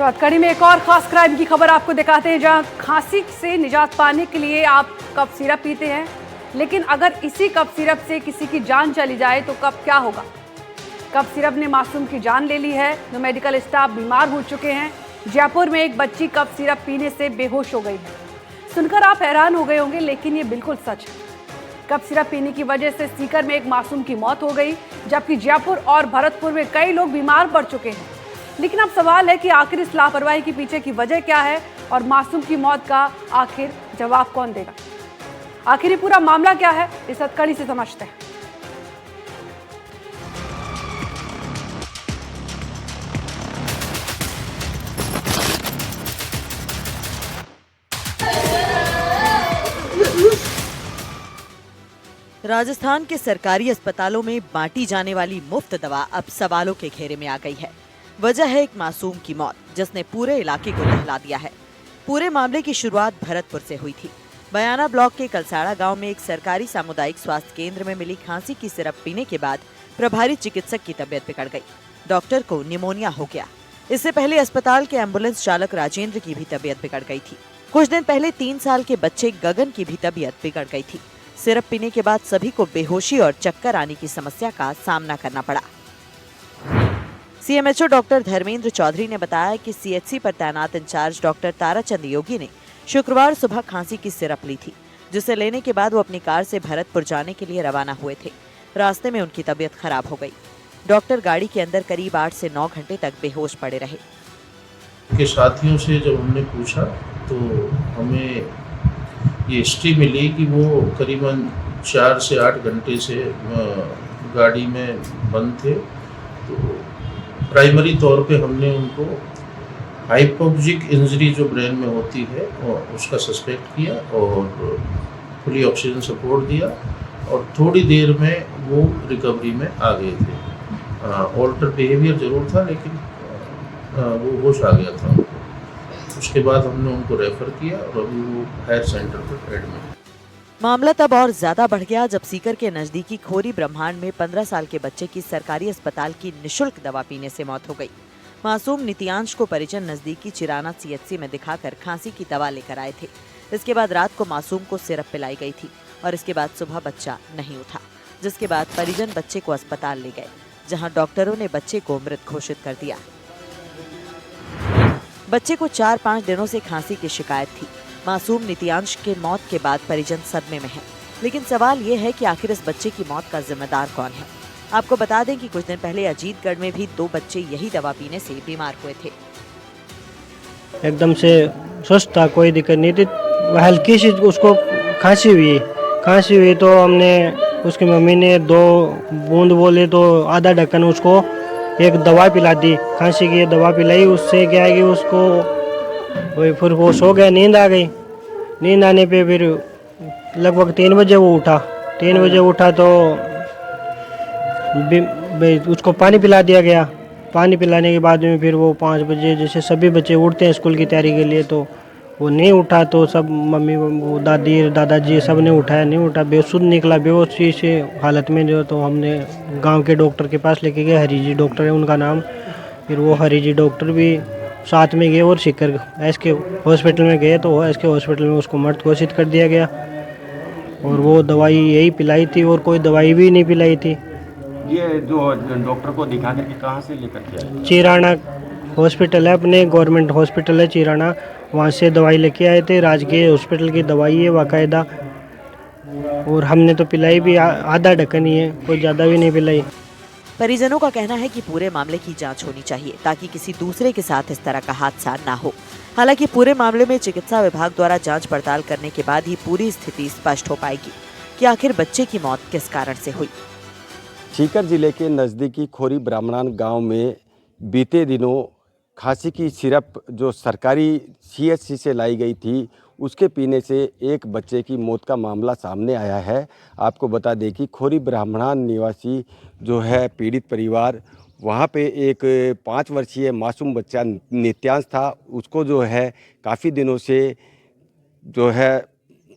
तो हथकड़ी में एक और खास क्राइम की खबर आपको दिखाते हैं, जहां खांसी से निजात पाने के लिए आप कफ सिरप पीते हैं, लेकिन अगर इसी कफ सिरप से किसी की जान चली जाए तो कब क्या होगा। कफ सिरप ने मासूम की जान ले ली है। तो मेडिकल स्टाफ बीमार हो चुके हैं। जयपुर में एक बच्ची कफ सिरप पीने से बेहोश हो गई है। सुनकर आप हैरान हो गए होंगे, लेकिन ये बिल्कुल सच है। कफ सिरप पीने की वजह से सीकर में एक मासूम की मौत हो गई, जबकि जयपुर और भरतपुर में कई लोग बीमार पड़ चुके हैं। लेकिन अब सवाल है कि आखिर इस लापरवाही के पीछे की वजह क्या है और मासूम की मौत का आखिर जवाब कौन देगा। आखिर ये पूरा मामला क्या है, इस हथकड़ी से समझते हैं। राजस्थान के सरकारी अस्पतालों में बांटी जाने वाली मुफ्त दवा अब सवालों के घेरे में आ गई है। वजह है एक मासूम की मौत, जिसने पूरे इलाके को दहला दिया है। पूरे मामले की शुरुआत भरतपुर से हुई थी। बयाना ब्लॉक के कलसाड़ा गांव में एक सरकारी सामुदायिक स्वास्थ्य केंद्र में मिली खांसी की सिरप पीने के बाद प्रभारी चिकित्सक की तबीयत बिगड़ गई। डॉक्टर को निमोनिया हो गया। इससे पहले अस्पताल के एम्बुलेंस चालक राजेंद्र की भी तबीयत बिगड़ गई थी। कुछ दिन पहले 3 साल के बच्चे गगन की भी तबीयत बिगड़ गई थी। सिरप पीने के बाद सभी को बेहोशी और चक्कर आने की समस्या का सामना करना पड़ा। सीएमएचओ डॉक्टर धर्मेंद्र चौधरी ने बताया कि सीएचसी पर तैनात इंचार्ज डॉक्टर ताराचंद योगी ने शुक्रवार सुबह खांसी की सिरप ली थी, जिसे लेने के बाद वो अपनी कार से भरतपुर जाने के लिए रवाना हुए थे। रास्ते में उनकी तबीयत खराब हो गई। डॉक्टर गाड़ी के अंदर करीब 8 से 9 घंटे तक बेहोश पड़े रहे। के साथियों से जब हमने पूछा तो हमें ये हिस्ट्री मिली कि वो करीबन 4 से 8 घंटे से गाड़ी में बंद थे। तो प्राइमरी तौर पे हमने उनको हाइपोक्सिक इंजरी जो ब्रेन में होती है उसका सस्पेक्ट किया और फुली ऑक्सीजन सपोर्ट दिया और थोड़ी देर में वो रिकवरी में आ गए थे। ऑल्टर बिहेवियर ज़रूर था, लेकिन वो होश आ गया था। उसके बाद हमने उनको रेफर किया और अभी वो हायर सेंटर पर एडमिट। मामला तब और ज्यादा बढ़ गया जब सीकर के नजदीकी खोरी ब्रह्मांड में 15 साल के बच्चे की सरकारी अस्पताल की निशुल्क दवा पीने से मौत हो गई। मासूम नित्यांश को परिजन नजदीकी चिराना सीएचसी में दिखाकर खांसी की दवा लेकर आए थे। इसके बाद रात को मासूम को सिरप पिलाई गई थी और इसके बाद सुबह बच्चा नहीं उठा, जिसके बाद परिजन बच्चे को अस्पताल ले गए, जहां डॉक्टरों ने बच्चे को मृत घोषित कर दिया। बच्चे को 4-5 दिनों से खांसी की शिकायत थी। मासूम नित्यांश के मौत के बाद परिजन सदमे में हैं। लेकिन सवाल ये है कि आखिर इस बच्चे की मौत का जिम्मेदार कौन है। आपको बता दें कि कुछ दिन पहले अजीतगढ़ में भी 2 बच्चे यही दवा पीने से बीमार हुए थे। एकदम से स्वस्थ था, कोई दिक्कत नहीं थी। हल्की सी उसको खांसी हुई तो हमने उसकी मम्मी ने 2 बूंद बोले तो आधा ढक्कन उसको एक दवा पिला दी, खांसी की दवा पिलाई। उससे क्या है कि उसको वही फिर वो सो गया, नींद आ गई। नींद आने पे फिर लगभग 3 बजे वो उठा। 3 बजे उठा तो उसको पानी पिला दिया गया। पानी पिलाने के बाद में फिर वो 5 बजे जैसे सभी बच्चे उठते हैं स्कूल की तैयारी के लिए, तो वो नहीं उठा। तो सब मम्मी, वो दादी, दादाजी सब ने उठाया, नहीं उठा, बेसुध निकला, बेहोशी से हालत में जो। तो हमने गांव के डॉक्टर के पास लेके गए, हरी जी डॉक्टर है उनका नाम। फिर वो हरी जी डॉक्टर भी साथ में गए और सीकर एसके हॉस्पिटल में गए, तो एसके हॉस्पिटल में उसको मृत घोषित कर दिया गया। और वो दवाई यही पिलाई थी और कोई दवाई भी नहीं पिलाई थी। ये जो डॉक्टर को दिखा करके कहाँ से लेकर के आए? चिराना हॉस्पिटल है, अपने गवर्नमेंट हॉस्पिटल है चिराना, वहाँ से दवाई लेके आए थे। राजकीय हॉस्पिटल की दवाई है बाकायदा। और हमने तो पिलाई भी आधा ढक्कन ही है, कोई ज़्यादा भी नहीं पिलाई। परिजनों का कहना है कि पूरे मामले की जांच होनी चाहिए ताकि किसी दूसरे के साथ इस तरह का हादसा ना हो। हालांकि पूरे मामले में चिकित्सा विभाग द्वारा जांच पड़ताल करने के बाद ही पूरी स्थिति स्पष्ट हो पाएगी कि आखिर बच्चे की मौत किस कारण से हुई। सीकर जिले के नज़दीकी खोरी ब्राह्मणान गांव में बीते दिनों खांसी की सिरप जो सरकारी सीएचसी से लाई गई थी, उसके पीने से एक बच्चे की मौत का मामला सामने आया है। आपको बता दें कि खोरी ब्राह्मणान निवासी जो है पीड़ित परिवार, वहाँ पे एक 5 वर्षीय मासूम बच्चा नित्यांश था। उसको जो है काफ़ी दिनों से जो है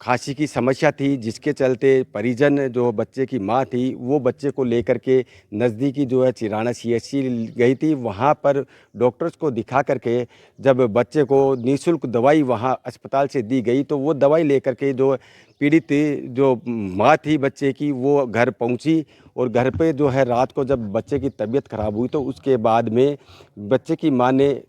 खांसी की समस्या थी, जिसके चलते परिजन जो बच्चे की माँ थी वो बच्चे को लेकर के नज़दीकी जो है चिराना CHC गई थी। वहाँ पर डॉक्टर्स को दिखा करके जब बच्चे को निःशुल्क दवाई वहाँ अस्पताल से दी गई तो वो दवाई लेकर के जो पीड़ित जो माँ थी बच्चे की वो घर पहुँची और घर पे जो है रात को जब बच्चे की तबीयत ख़राब हुई तो उसके बाद में बच्चे की माँ ने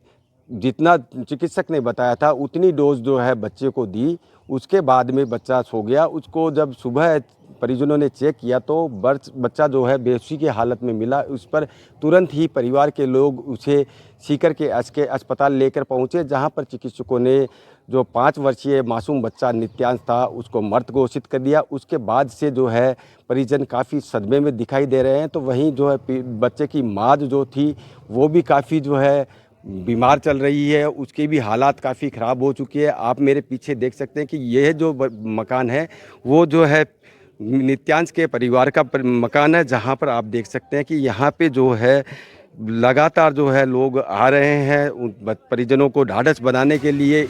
जितना चिकित्सक ने बताया था उतनी डोज जो है बच्चे को दी। उसके बाद में बच्चा सो गया। उसको जब सुबह परिजनों ने चेक किया तो बच्चा जो है बेहोशी की हालत में मिला। उस पर तुरंत ही परिवार के लोग उसे सीकर के अस्पताल लेकर पहुंचे, जहां पर चिकित्सकों ने जो 5 वर्षीय मासूम बच्चा नित्यांश था उसको मृत घोषित कर दिया। उसके बाद से जो है परिजन काफ़ी सदमे में दिखाई दे रहे हैं। तो वहीं जो है बच्चे की माँ जो थी वो भी काफ़ी जो है बीमार चल रही है, उसके भी हालात काफ़ी ख़राब हो चुकी है। आप मेरे पीछे देख सकते हैं कि यह जो मकान है वो जो है नित्यांश के परिवार का मकान है, जहां पर आप देख सकते हैं कि यहाँ पे जो है लगातार जो है लोग आ रहे हैं उन परिजनों को ढाढ़स बनाने के लिए।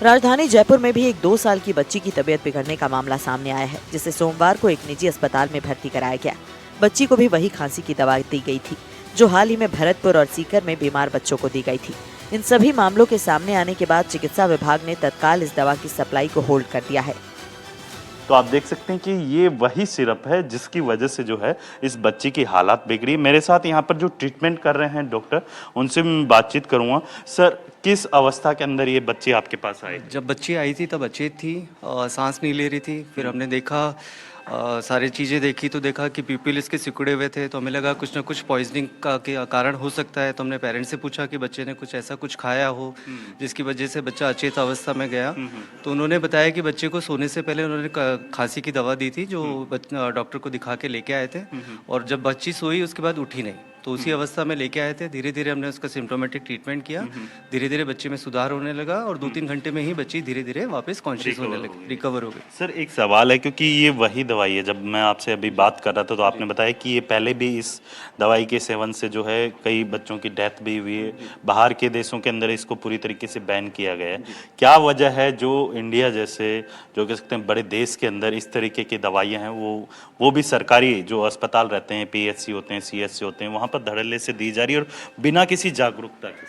राजधानी जयपुर में भी एक 2 साल की बच्ची की तबीयत बिगड़ने का मामला सामने आया है, जिसे सोमवार को एक निजी अस्पताल में भर्ती कराया गया। बच्ची को भी वही खांसी की दवा दी गई थी जो हाल ही में भरतपुर और सीकर में बीमार बच्चों को दी गई थी। इन सभी मामलों के सामने आने के बाद चिकित्सा विभाग ने तत्काल इस दवा की सप्लाई को होल्ड कर दिया है। तो आप देख सकते हैं कि ये वही सिरप है जिसकी वजह से जो है इस बच्ची की हालात बिगड़ी। मेरे साथ यहाँ पर जो ट्रीटमेंट कर रहे हैं डॉक्टर, उनसे मैं बातचीत करूँगा। सर, किस अवस्था के अंदर ये बच्ची आपके पास आई? जब बच्ची आई थी तब अचेत थी, सांस नहीं ले रही थी। फिर हमने देखा, सारी चीज़ें देखी तो देखा कि पीपल इसके सिकुड़े हुए थे, तो हमें लगा कुछ ना कुछ पॉइजनिंग का कारण हो सकता है। तो हमने पेरेंट्स से पूछा कि बच्चे ने कुछ ऐसा कुछ खाया हो जिसकी वजह से बच्चा अचेत अवस्था में गया। तो उन्होंने बताया कि बच्चे को सोने से पहले उन्होंने खांसी की दवा दी थी जो डॉक्टर को दिखा के लेके आए थे, और जब बच्ची सोई उसके बाद उठी नहीं, तो उसी अवस्था में लेके आए थे। धीरे धीरे हमने उसका सिम्टोमेटिक ट्रीटमेंट किया, धीरे धीरे बच्चे में सुधार होने लगा और 2-3 घंटे में ही बच्ची धीरे धीरे वापस कॉन्शियस होने लगी, रिकवर हो गई। सर, एक सवाल है, क्योंकि ये वही दवाई है, जब मैं आपसे अभी बात कर रहा था तो आपने बताया कि ये पहले भी इस दवाई के सेवन से जो है कई बच्चों की डेथ भी हुई है। बाहर के देशों के अंदर इसको पूरी तरीके से बैन किया गया है। क्या वजह है जो इंडिया जैसे जो कह सकते हैं बड़े देश के अंदर इस तरीके की दवाइयाँ हैं वो भी सरकारी जो अस्पताल रहते हैं, PHC होते हैं, CHC होते हैं, वहाँ पर धड़ल्ले से दी जा रही है और बिना किसी जागरूकता के?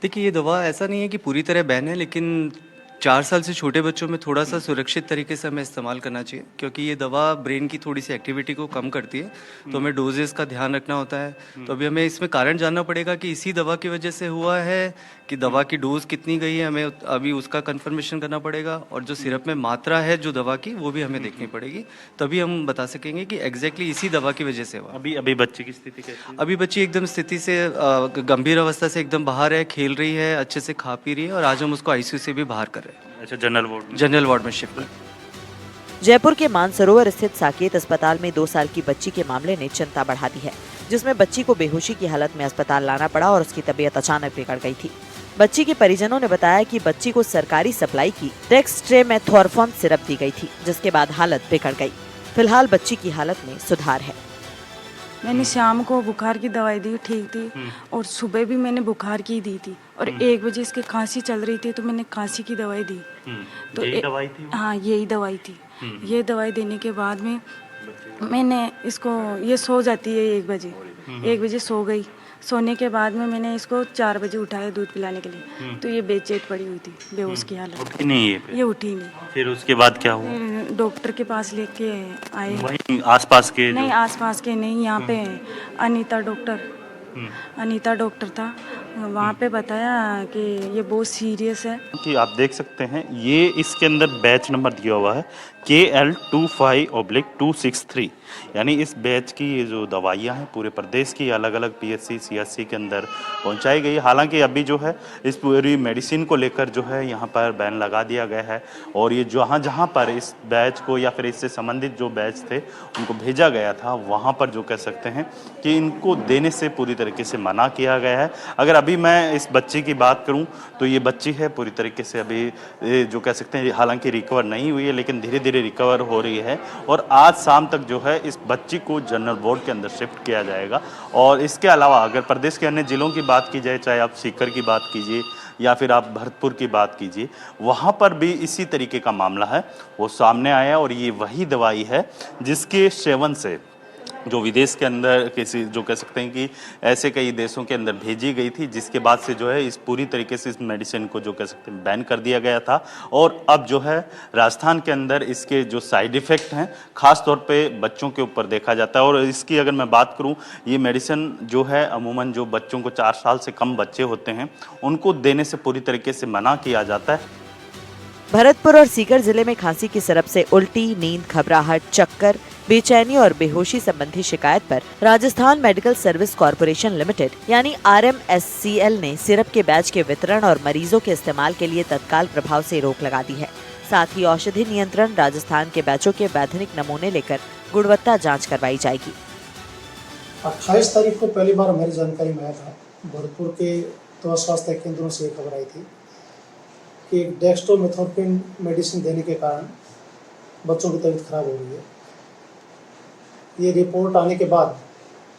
देखिए, ये दवा ऐसा नहीं है कि पूरी तरह बैन है, लेकिन 4 साल से छोटे बच्चों में थोड़ा सा सुरक्षित तरीके से हमें इस्तेमाल करना चाहिए, क्योंकि ये दवा ब्रेन की थोड़ी सी एक्टिविटी को कम करती है, तो हमें डोजेस का ध्यान रखना होता है। तो अभी हमें इसमें कारण जानना पड़ेगा कि इसी दवा की वजह से हुआ है कि दवा की डोज कितनी गई है, हमें अभी उसका कंफर्मेशन करना पड़ेगा। और जो सिरप में मात्रा है जो दवा की वो भी हमें देखनी पड़ेगी, तभी हम बता सकेंगे कि एग्जैक्टली इसी दवा की वजह से हुआ। अभी बच्चे की स्थिति कैसी है? अभी बच्ची एकदम स्थिति से गंभीर अवस्था से एकदम बाहर है, खेल रही है, अच्छे से खा पी रही है, और आज हम उसको ICU से भी बाहर कर रहे हैं। अच्छा, जनरल वार्ड में शिफ्ट कर। जयपुर के मानसरोवर स्थित साकेत अस्पताल में 2 साल की बच्ची के मामले ने चिंता बढ़ा दी है, जिसमें बच्ची को बेहोशी की हालत में अस्पताल लाना पड़ा और उसकी तबीयत अचानक बिगड़ गई थी। बच्ची के परिजनों ने बताया कि बच्ची को सरकारी सप्लाई की डेक्स्ट्रेमेथोर्फोन सिरप दी गई थी, जिसके बाद हालत बिगड़ गई। फिलहाल बच्ची की हालत में सुधार है। मैंने शाम को बुखार की दवाई दी, ठीक थी, और सुबह भी मैंने बुखार की दी थी, और 1 बजे इसके खांसी चल रही थी तो मैंने खांसी की दवाई दी। तो यही दवाई थी? हाँ, यही दवाई थी। ये दवाई देने के बाद में मैंने इसको, ये सो जाती है 1 बजे, 1 बजे सो गई। सोने के बाद में मैंने इसको 4 बजे उठाया दूध पिलाने के लिए, तो ये बेचैन पड़ी हुई थी, बेहोश की हालत। उठी नहीं है? ये उठी नहीं। फिर उसके बाद क्या हुआ? डॉक्टर के पास लेके आए। वहीं आसपास के? नहीं, आसपास के नहीं, यहाँ पे अनीता डॉक्टर था, वहाँ पे बताया कि ये बहुत सीरियस है। कि आप देख सकते हैं ये इसके अंदर बैच नंबर दिया हुआ है KL25/263, यानी इस बैच की ये जो दवाइयाँ हैं पूरे प्रदेश की अलग अलग PHC CHC के अंदर पहुंचाई गई। हालांकि अभी जो है इस पूरी मेडिसिन को लेकर जो है यहाँ पर बैन लगा दिया गया है, और ये जहाँ पर इस बैच को या फिर इससे संबंधित जो बैच थे उनको भेजा गया था, वहाँ पर जो कह सकते हैं कि इनको देने से पूरी तरीके से मना किया गया है। अगर अभी मैं इस बच्ची की बात करूँ तो ये बच्ची है पूरी तरीके से अभी जो कह सकते हैं हालांकि रिकवर नहीं हुई है, लेकिन धीरे धीरे रिकवर हो रही है, और आज शाम तक जो है इस बच्ची को जनरल वार्ड के अंदर शिफ्ट किया जाएगा। और इसके अलावा अगर प्रदेश के अन्य जिलों की बात की जाए, चाहे आप सीकर की बात कीजिए, या फिर आप भरतपुर की बात कीजिए, वहाँ पर भी इसी तरीके का मामला है, वो सामने आया। और ये वही दवाई है जिसके सेवन से जो विदेश के अंदर किसी जो कह सकते हैं कि ऐसे कई देशों के अंदर भेजी गई थी, जिसके बाद से जो है इस पूरी तरीके से इस मेडिसिन को जो कह सकते हैं बैन कर दिया गया था। और अब जो है राजस्थान के अंदर इसके जो साइड इफ़ेक्ट हैं ख़ास तौर पे बच्चों के ऊपर देखा जाता है। और इसकी अगर मैं बात करूं, ये मेडिसिन जो है अमूमन जो बच्चों को 4 साल से कम बच्चे होते हैं उनको देने से पूरी तरीके से मना किया जाता है। भरतपुर और सीकर जिले में खांसी की सिरप से उल्टी, नींद, घबराहट, चक्कर, बेचैनी और बेहोशी संबंधी शिकायत पर Rajasthan medical service corporation limited यानी RMSCL ने सिरप के बैच के वितरण और मरीजों के इस्तेमाल के लिए तत्काल प्रभाव से रोक लगा दी है। साथ ही औषधि नियंत्रण राजस्थान के बैचों के वैधानिक नमूने लेकर गुणवत्ता जाँच करवाई जाएगी। 28 तारीख को पहली बार हमारी जानकारी में आया था, भरतपुर के 2 स्वास्थ्य केंद्रों से खबर आई थी कि डेक्स्ट्रोमेथोर्फिन मेडिसिन देने के कारण बच्चों की तबीयत खराब हो रही है। ये रिपोर्ट आने के बाद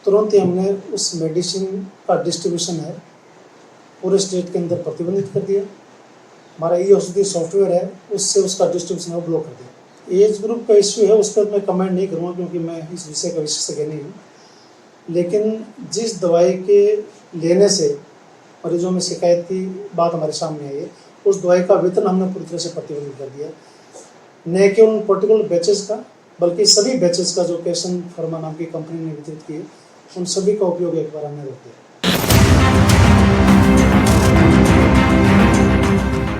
तुरंत ही हमने उस मेडिसिन का डिस्ट्रीब्यूशन है पूरे स्टेट के अंदर प्रतिबंधित कर दिया। हमारा ई-औषधि सॉफ्टवेयर है, उससे उसका डिस्ट्रीब्यूशन है ब्लॉक कर दिया। एज ग्रुप का इश्यू है, उस पर मैं कमेंट नहीं करूँगा क्योंकि मैं इस विषय का विशेषज्ञ नहीं हूँ। लेकिन जिस दवाई के लेने से मरीजों में शिकायत की बात हमारे सामने आई है, उस दवाई का वितरण हमने पूरी तरह से प्रतिबंधित कर दिया। न केवल उन पर्टिकुलर बैचेस का बल्कि सभी बैचेस का जो कैसन फार्मा नाम की कंपनी ने वितरित किए, उन सभी का उपयोग एक बार हमने रोक दिया।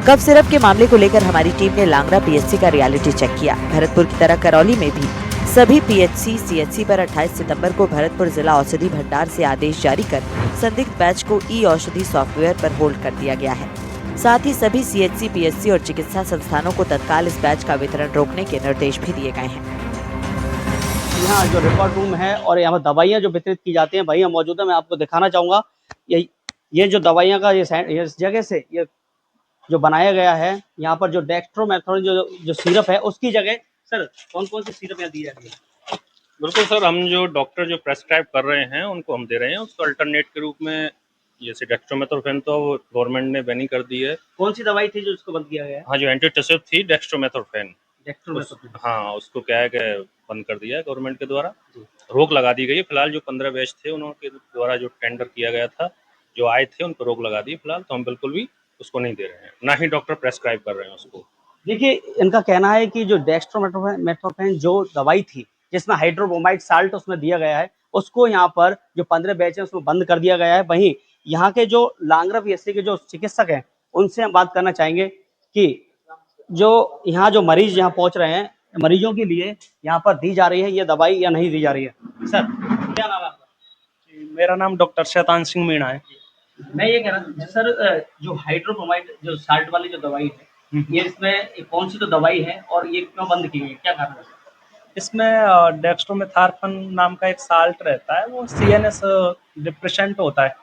कफ सिरप के मामले को लेकर हमारी टीम ने लांगरा PHC का रियलिटी चेक किया। भरतपुर की तरह करौली में भी सभी PHC CHC पर 28 सितंबर को भरतपुर जिला औषधि भंडार से आदेश जारी कर संदिग्ध बैच को ई-औषधि सॉफ्टवेयर पर होल्ड कर दिया गया है। साथ ही सभी CHC, PHC और चिकित्सा संस्थानों को तत्काल इस बैच का वितरण रोकने के निर्देश भी दिए गए हैं। यहाँ जो रिकॉर्ड रूम है और यहाँ दवाइयाँ जो वितरित की जाती हैं, भैया मौजूद है। मैं आपको दिखाना चाहूँगा ये जो दवाइयाँ का ये इस जगह से ये जो बनाया गया है, यहाँ पर जो डेक्स्ट्रोमेथोर्फिन जो सिरप है उसकी जगह सर कौन कौन सी सिरप यहाँ दी जा रही है? बिल्कुल सर, हम जो डॉक्टर जो प्रेस्क्राइब कर रहे हैं उनको हम दे रहे हैं। उसको अल्टरनेट के रूप में जैसे डेक्स्ट्रोमेथोर्फिन तो गवर्नमेंट ने बैन कर दी है। कौन सी दवाई थी जो इसको बंद किया गया है? हाँ, जो एंटीटसिव थी डेक्स्ट्रोमेथोर्फिन, हाँ उसको क्या है कि बंद कर दिया है गवर्नमेंट के द्वारा, रोक लगा दी गई है। फिलहाल जो 15 बैच थे उनके द्वारा जो टेंडर किया गया था, जो आए थे उन पर रोक लगा दी फिलहाल। तो हम बिल्कुल भी उसको नहीं दे रहे हैं, ना ही डॉक्टर प्रेस्क्राइब कर रहे हैं उसको। देखिए, इनका कहना है कि जो डेक्स्ट्रोमेथोर्फिन जो दवाई थी जिसमें हाइड्रोब्रोमाइड साल्ट उसमें दिया गया है, उसको यहाँ पर जो 15 बैच है उसमें बंद कर दिया गया है। वहीं यहाँ के जो लांगरा PHC के जो चिकित्सक हैं उनसे हम बात करना चाहेंगे कि जो यहाँ जो मरीज यहाँ पहुँच रहे हैं, मरीजों के लिए यहाँ पर दी जा रही है ये दवाई या नहीं दी जा रही है। सर क्या नाम है आपका? मेरा नाम डॉक्टर शैतान सिंह मीणा है। मैं ये कह रहा हूँ सर, जो हाइड्रोब्रोमाइड जो साल्ट वाली जो दवाई है, ये इसमें कौन सी तो दवाई है और ये क्यों बंद की गई, क्या कारण है? इसमें डेक्स्ट्रोमेथोर्फिन नाम का एक साल्ट रहता है, वो CNS डिप्रेशेंट होता है।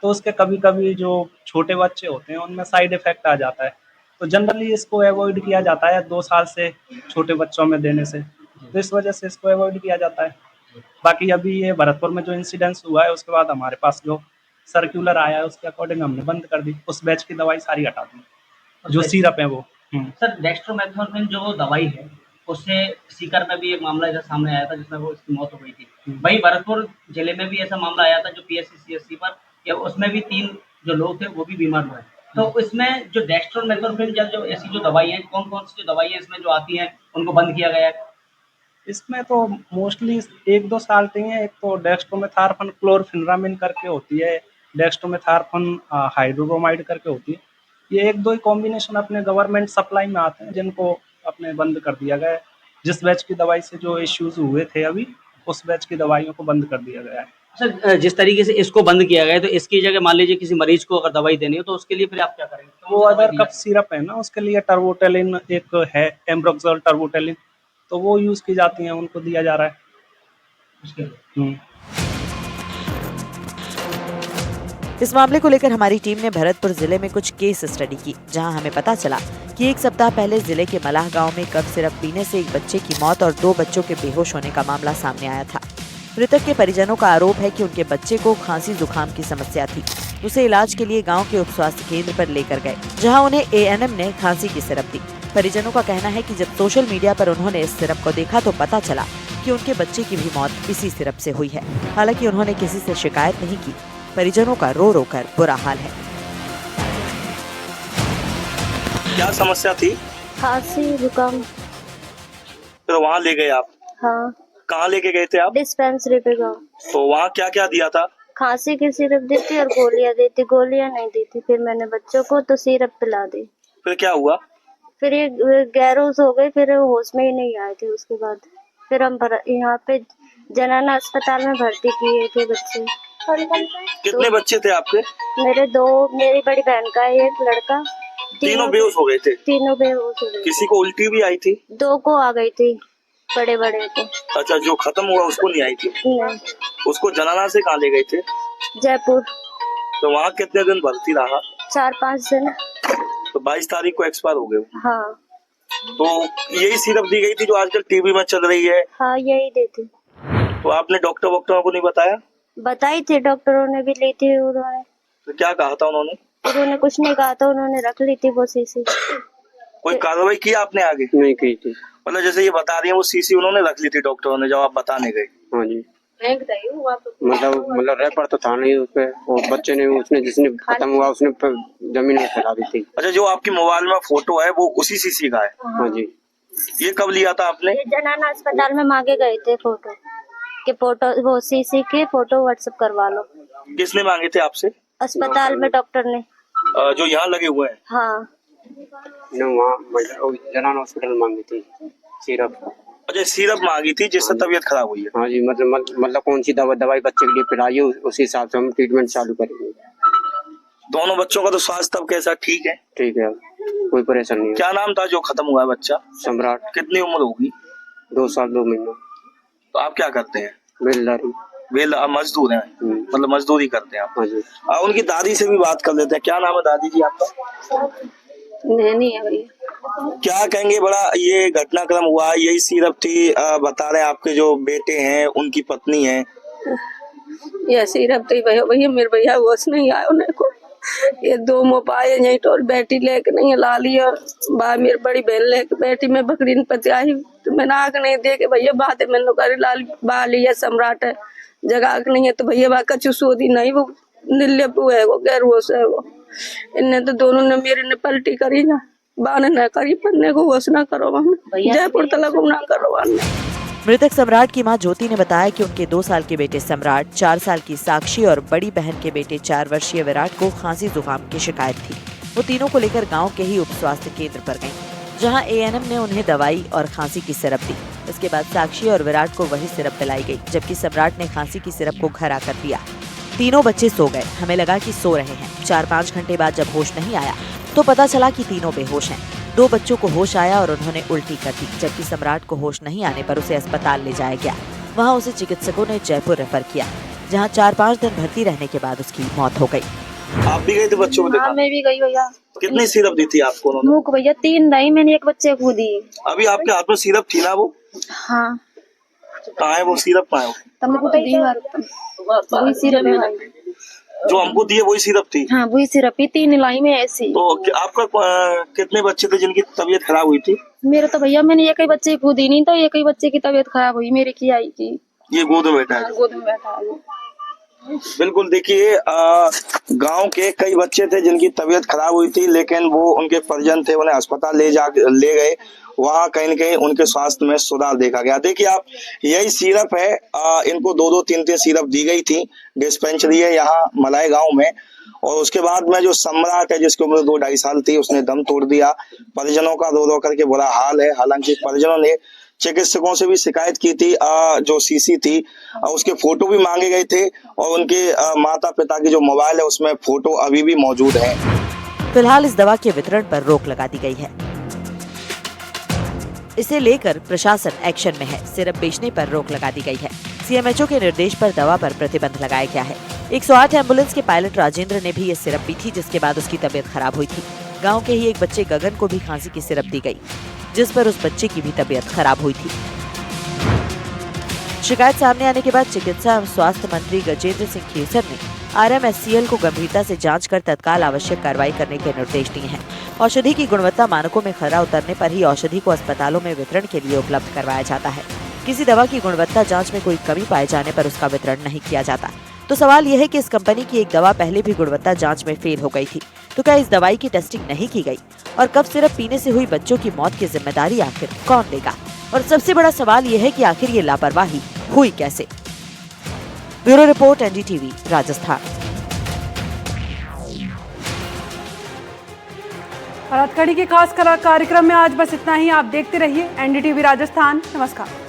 तो उसके कभी कभी जो छोटे बच्चे होते हैं उनमें साइड इफेक्ट आ जाता है। तो जनरली इसको अवॉइड किया जाता है 2 साल से छोटे बच्चों में देने से, तो इस वजह से इसको अवॉइड किया जाता है। बाकी अभी ये भरतपुर में जो इंसिडेंस हुआ है उसके बाद हमारे पास जो सर्कुलर आया है उसके अकॉर्डिंग हमने बंद कर दी, उस बैच की दवाई सारी हटा दी जो सिरप है वो। सर डेक्स्ट्रोमेथोर्फिन जो वो दवाई है उससे सीकर में भी एक मामला ऐसा सामने आया था जिसमें वो इसकी मौत हो गई थी। वहीं भरतपुर जिले में भी ऐसा मामला आया था जो PHC CHC पर, या उसमें भी 3 जो लोग थे वो भी बीमार हुए। तो इसमें जो डेक्स्ट्रोमेथोर्फिन जो ऐसी जो दवाई है, कौन कौन सी जो दवाई है इसमें जो आती है उनको बंद किया गया है? इसमें तो मोस्टली 1-2 साल्ट ही है। एक तो डेक्स्ट्रोमेथोर्फिन क्लोरफिनरामिन करके होती है, डेक्स्ट्रोमेथोर्फिन हाइड्रोब्रोमाइड करके होती है। ये 1-2 ही कॉम्बिनेशन अपने गवर्नमेंट सप्लाई में आते हैं जिनको अपने बंद कर दिया गया है। जिस बैच की दवाई से जो इश्यूज हुए थे अभी, उस बैच की दवाइयों को बंद कर दिया गया है। सर जिस तरीके से इसको बंद किया गया है, तो इसकी जगह मान लीजिए किसी मरीज को अगर दवाई देनी हो तो उसके लिए फिर आप क्या करेंगे? तो वो अदर कफ सिरप है ना, उसके लिए टर्बोटेलिन एक है, एम्ब्रोक्सोल टर्बोटेलिन, तो वो यूज की जाती हैं, उनको दिया जा रहा है उसके लिए। इस मामले को लेकर हमारी टीम ने भरतपुर जिले में कुछ केस स्टडी की, जहां हमें पता चला कि 1 सप्ताह पहले जिले के मलाह गांव में कफ सिरप पीने से एक बच्चे की मौत और 2 बच्चों के बेहोश होने का मामला सामने आया था। मृतक के परिजनों का आरोप है कि उनके बच्चे को खांसी जुकाम की समस्या थी। उसे इलाज के लिए गांव के उप स्वास्थ्य केंद्र पर लेकर गए, जहां उन्हें एएनएम ने खांसी की सिरप दी। परिजनों का कहना है कि जब सोशल मीडिया पर उन्होंने इस सिरप को देखा तो पता चला कि उनके बच्चे की भी मौत इसी सिरप से हुई है। हालांकि उन्होंने किसी से शिकायत नहीं की। परिजनों का रो रो कर बुरा हाल है। क्या समस्या थी? खांसी जुकाम। तो वहाँ ले गए आप? हाँ। कहाँ लेके गए थे आप? डिस्पेंसरी पे गए। तो वहाँ क्या क्या दिया था? खांसी की सिरप दी थी और गोलियां दी थी। गोलियां नहीं दी थी। फिर मैंने बच्चों को तो सिरप पिला दी। फिर क्या हुआ? फिर ये गैरोस हो गए, फिर होश में ही नहीं आए थे। उसके बाद फिर हम यहाँ पे जनाना अस्पताल में भर्ती किए थे बच्चे। कितने बच्चे थे आपके? मेरे दो, मेरी बड़ी बहन का एक लड़का। तीनों बेहोश हो गए थे? तीनों बेहोश हो गए। किसी को उल्टी भी आई थी? दो को आ गई थी, बड़े बड़े को। अच्छा, जो खत्म हुआ उसको नहीं आई थी? नहीं। उसको जनाना से कहाँ ले गए थे? जयपुर। तो वहाँ कितने दिन भर्ती रहा? 4-5 दिन। तो 22 तारीख को एक्सपायर हो गए? हाँ। तो यही सिरप दी गई थी जो आजकल टीवी में चल रही है? हाँ, यही देती। तो आपने डॉक्टरों को नहीं बताया? बताई थी, डॉक्टरों ने भी ली थी। उन्होंने तो क्या कहा था? उन्होंने कुछ नहीं कहा था, उन्होंने रख ली थी वो शीशी। कोई कार्रवाई की आपने आगे? नहीं की थी। मतलब जैसे ये बता रही है वो शीशी उन्होंने रख ली थी डॉक्टरों ने जब आप बताने गए? हाँ जी। मतलब रेपर तो था नहीं उसपे, और बच्चे ने उसने जिसने खत्म हुआ उसने जमीन में फैला दी थी। अच्छा, जो आपकी मोबाइल में फोटो है वो उसी शीशी का है? हाँ जी। ये कब लिया था आपने? ये जनाना अस्पताल में मांगे गए थे फोटो के, फोटो वो शीशी के फोटो व्हाट्सएप करवा लो। किसने मांगे थे आपसे? अस्पताल में डॉक्टर ने। जो यहाँ लगे हुए हैं? हाँ। वहाँ जनाना हॉस्पिटल में मांगी थी सिरप। अच्छा, सिरप मांगी थी जिससे तबीयत खराब हुई है? हाँ जी। मतलब कौन सी दवाई बच्चे के लिए पिलाइए, उसी हिसाब से हम ट्रीटमेंट चालू करेंगे। दोनों बच्चों का तो स्वास्थ्य तब कैसा? ठीक है? ठीक है, कोई परेशानी नहीं। क्या नाम था जो खत्म हुआ है बच्चा? सम्राट। कितनी उम्र होगी? 2 साल 2 महीना। तो आप क्या करते हैं? बेलदारी। आप मजदूर हैं? मतलब मजदूरी करते हैं आप? हाँ जी। उनकी दादी से भी बात कर लेते हैं। क्या नाम है दादी जी आपका? नहीं है भैया। क्या कहेंगे? बड़ा ये घटनाक्रम हुआ, यही सिरप थी। बता रहे हैं आपके जो बेटे हैं उनकी पत्नी है। ये सिरप थी भैया, मेरे भैया होश नहीं आया उन्हें को। ये 2 मोबाइल यहीं तो बेटी लेके नहीं ला ली, और मेरी बड़ी बहन लेके बेटी में बकरी पति आई तो मैंने आग नहीं दे के भैया बात है मैंने कर लाल बा लिया। सम्राट है, जगह नहीं है तो भैया बा कचू सोदी नहीं, वो निर्लिप है, वो गैर होश है। वो इनने तो दोनों ने मेरे ने पलटी करी ना, बाने न करी, पन्ने को होश ना करो, जयपुर तलक ना करो। मृतक सम्राट की मां ज्योति ने बताया कि उनके 2 साल के बेटे सम्राट, 4 साल की साक्षी और बड़ी बहन के बेटे 4 वर्षीय विराट को खांसी जुकाम की शिकायत थी। वो तीनों को लेकर गांव के ही उप स्वास्थ्य केंद्र पर गईं, जहां एएनएम ने उन्हें दवाई और खांसी की सिरप दी। इसके बाद साक्षी और विराट को वही सिरप पिलाई गई, जबकि सम्राट ने खांसी की सिरप को घर आकर दिया। तीनों बच्चे सो गए। हमें लगा कि सो रहे हैं। 4-5 घंटे बाद जब होश नहीं आया तो पता चला कि तीनों बेहोश हैं। 2 बच्चों को होश आया और उन्होंने उल्टी कर दी, जबकि सम्राट को होश नहीं आने पर उसे अस्पताल ले जाया गया। वहां उसे चिकित्सकों ने जयपुर रेफर किया, जहां 4-5 दिन भर्ती रहने के बाद उसकी मौत हो गई। आप भी गए थे बच्चों को देखा? हाँ, मैं भी गई भैया। कितनी सिरप दी थी आपको उन्होंने? मुँह को भैया 3 नहीं, मैंने एक बच्चे को दी। अभी आपके हाथ में सिरप थी ना वो? हाँ। कहाँ है वो सिरप? कहाँ है? तुमको तो दी वही सिरप है भाई। जो हमको दिए वही सिरप थी? हाँ, वही सिरप ही 3 लाई में ऐसी। तो आपका कितने बच्चे थे जिनकी तबीयत खराब हुई थी? मेरे तो भैया मैंने एक ही बच्चे को दी नहीं, तो एक ही बच्चे की तबीयत खराब हुई, मेरी की आई की। ये गोद में बैठा है? गोद में बैठा है। बिल्कुल, देखिए गांव के कई बच्चे थे जिनकी तबीयत खराब हुई थी, लेकिन वो उनके परिजन थे उन्हें अस्पताल ले गए। वहाँ कहीं न कहीं उनके स्वास्थ्य में सुधार देखा गया। देखिए आप, यही सिरप है, इनको 2-2, 3-3 सिरप दी गई थी। डिस्पेंसरी है यहाँ मलाई गांव में। और उसके बाद में जो सम्राट है जिसकी उम्र 2-2.5 साल थी, उसने दम तोड़ दिया। परिजनों का रो रो करके बुरा हाल है। हालांकि परिजनों ने चिकित्सकों से भी शिकायत की थी। जो शीशी थी उसके फोटो भी मांगे गए थे, और उनके माता पिता की जो मोबाइल है उसमें फोटो अभी भी मौजूद है। फिलहाल इस दवा के वितरण पर रोक लगा दी गई है। इसे लेकर प्रशासन एक्शन में है। सिरप बेचने पर रोक लगा दी गई है। सीएमएचओ के निर्देश पर दवा पर प्रतिबंध लगाया गया है। 108 एम्बुलेंस के पायलट राजेंद्र ने भी ये सिरप पी थी, जिसके बाद उसकी तबीयत खराब हुई थी। गांव के ही एक बच्चे गगन को भी खांसी की सिरप दी गई, जिस पर उस बच्चे की भी तबीयत खराब हुई थी। शिकायत सामने आने के बाद चिकित्सा एवं स्वास्थ्य मंत्री गजेंद्र सिंह खेसर ने RMSCL को गंभीरता से जांच कर तत्काल आवश्यक कार्रवाई करने के निर्देश दिए हैं। औषधि की गुणवत्ता मानकों में खरा उतरने पर ही औषधि को अस्पतालों में वितरण के लिए उपलब्ध करवाया जाता है। किसी दवा की गुणवत्ता जांच में कोई कमी पाए जाने पर उसका वितरण नहीं किया जाता। तो सवाल यह है कि इस कंपनी की एक दवा पहले भी गुणवत्ता जांच में फेल हो गई थी, तो क्या इस दवाई की टेस्टिंग नहीं की गई? और कफ सिरप पीने से हुई बच्चों की मौत की जिम्मेदारी आखिर कौन लेगा? और सबसे बड़ा सवाल यह है कि आखिर ये लापरवाही हुई कैसे? Bureau report, NDTV, Rajasthan. और हथकड़ी के खास कार्यक्रम में आज बस इतना ही। आप देखते रहिए NDTV राजस्थान। नमस्कार।